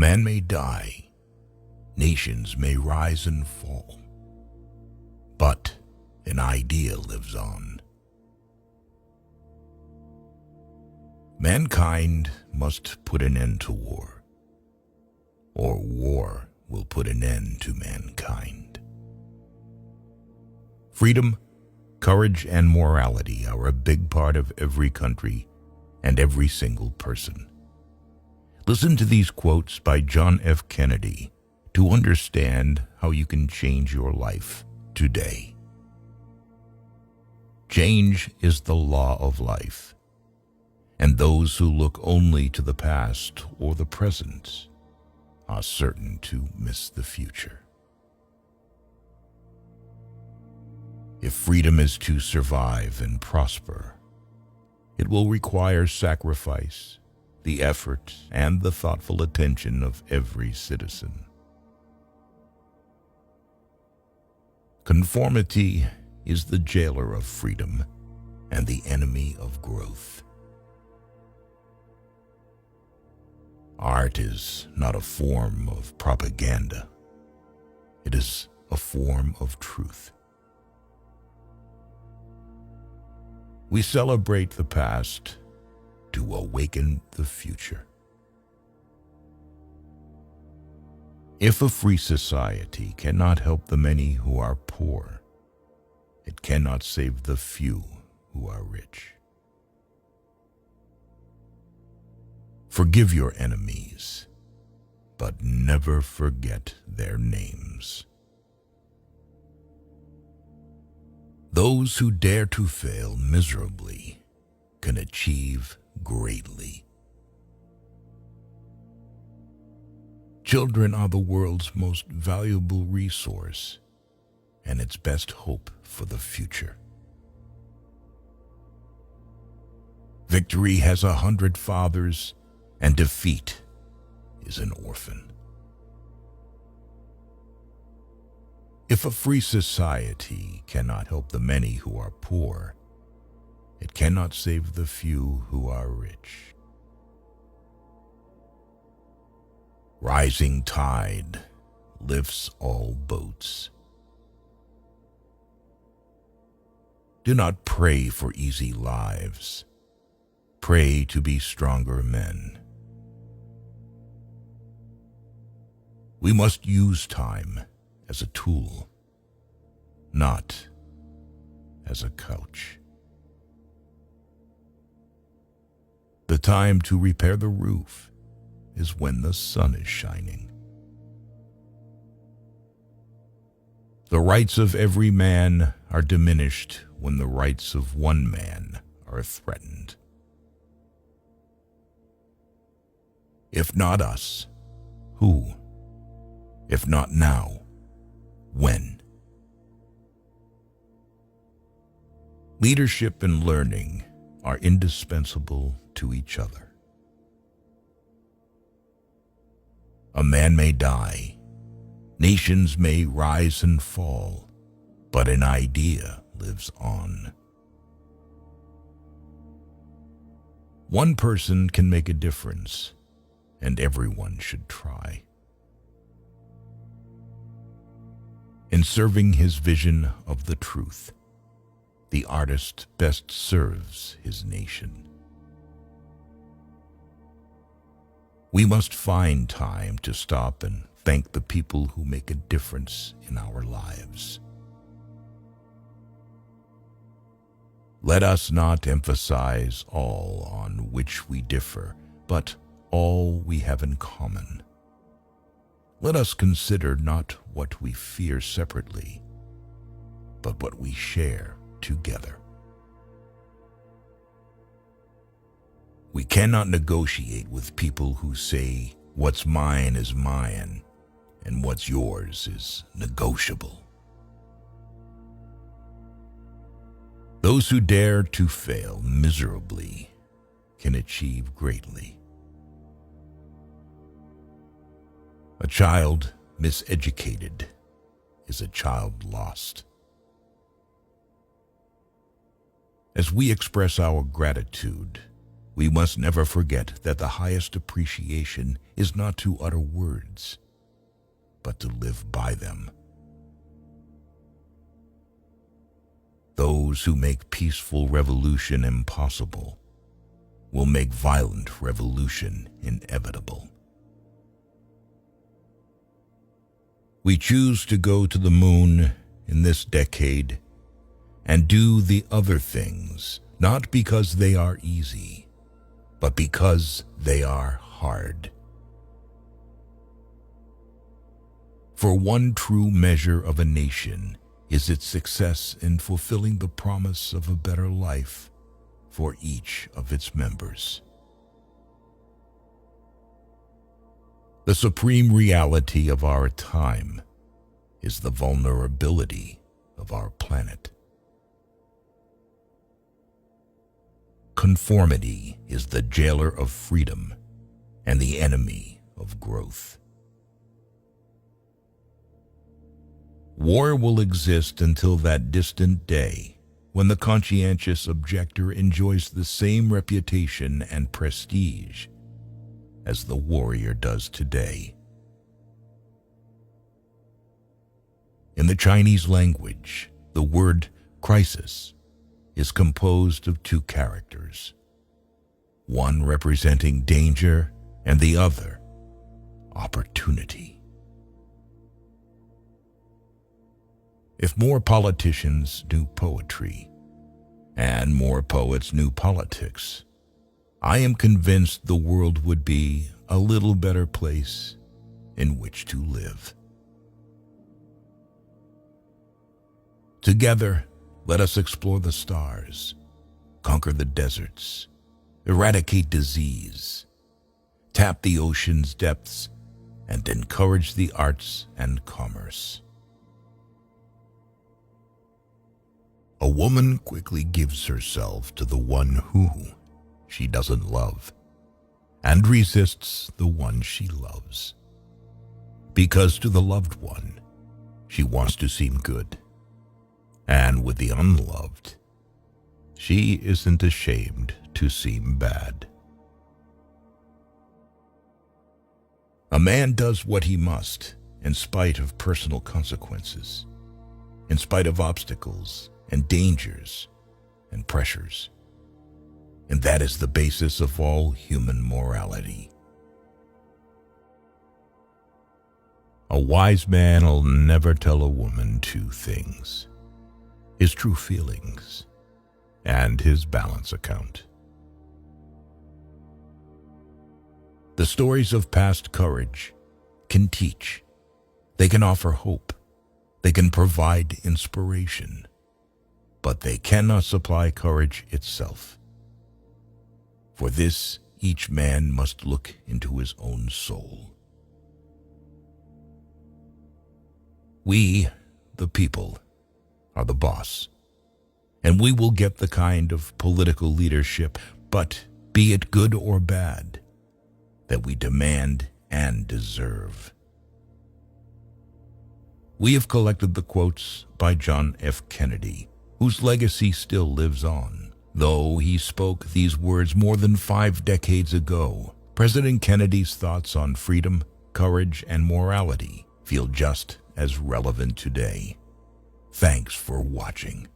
man may die, nations may rise and fall, but an idea lives on. Mankind must put an end to war, or war will put an end to mankind. Freedom, courage, and morality are a big part of every country and every single person. Listen to these quotes by John F. Kennedy to understand how you can change your life today. Change is the law of life, and those who look only to the past or the present are certain to miss the future. If freedom is to survive and prosper, it will require sacrifice, the effort, and the thoughtful attention of every citizen. Conformity is the jailer of freedom and the enemy of growth. Art is not a form of propaganda. It is a form of truth. We celebrate the past to awaken the future. If a free society cannot help the many who are poor, it cannot save the few who are rich. Forgive your enemies, but never forget their names. Those who dare to fail miserably can achieve greatly. Children are the world's most valuable resource and its best hope for the future. Victory has 100 fathers, and defeat is an orphan. If a free society cannot help the many who are poor, it cannot save the few who are rich. Rising tide lifts all boats. Do not pray for easy lives. Pray to be stronger men. We must use time as a tool, not as a couch. The time to repair the roof is when the sun is shining. The rights of every man are diminished when the rights of one man are threatened. If not us, who? If not now, when? Leadership and learning are indispensable to each other. A man may die, nations may rise and fall, but an idea lives on. One person can make a difference, and everyone should try. In serving his vision of the truth, the artist best serves his nation. We must find time to stop and thank the people who make a difference in our lives. Let us not emphasize all on which we differ, but all we have in common. Let us consider not what we fear separately, but what we share together. We cannot negotiate with people who say, "What's mine is mine, and what's yours is negotiable." Those who dare to fail miserably can achieve greatly. A child miseducated is a child lost. As we express our gratitude, we must never forget that the highest appreciation is not to utter words, but to live by them. Those who make peaceful revolution impossible will make violent revolution inevitable. We choose to go to the moon in this decade and do the other things, not because they are easy, but because they are hard. For one true measure of a nation is its success in fulfilling the promise of a better life for each of its members. The supreme reality of our time is the vulnerability of our planet. Conformity is the jailer of freedom and the enemy of growth. War will exist until that distant day when the conscientious objector enjoys the same reputation and prestige as the warrior does today. In the Chinese language, the word crisis is composed of two characters, one representing danger and the other opportunity. If more politicians knew poetry and more poets knew politics, I am convinced the world would be a little better place in which to live. Together, let us explore the stars, conquer the deserts, eradicate disease, tap the ocean's depths, and encourage the arts and commerce. A woman quickly gives herself to the one who she doesn't love, and resists the one she loves. Because to the loved one, she wants to seem good, and with the unloved, she isn't ashamed to seem bad. A man does what he must in spite of personal consequences, in spite of obstacles and dangers and pressures. And that is the basis of all human morality. A wise man will never tell a woman two things: his true feelings and his balance account. The stories of past courage can teach. They can offer hope. They can provide inspiration. But they cannot supply courage itself. For this, each man must look into his own soul. We, the people, are the boss, and we will get the kind of political leadership, but be it good or bad, that we demand and deserve. We have collected the quotes by John F. Kennedy, whose legacy still lives on. Though he spoke these words more than 5 decades ago, President Kennedy's thoughts on freedom, courage, and morality feel just as relevant today. Thanks for watching.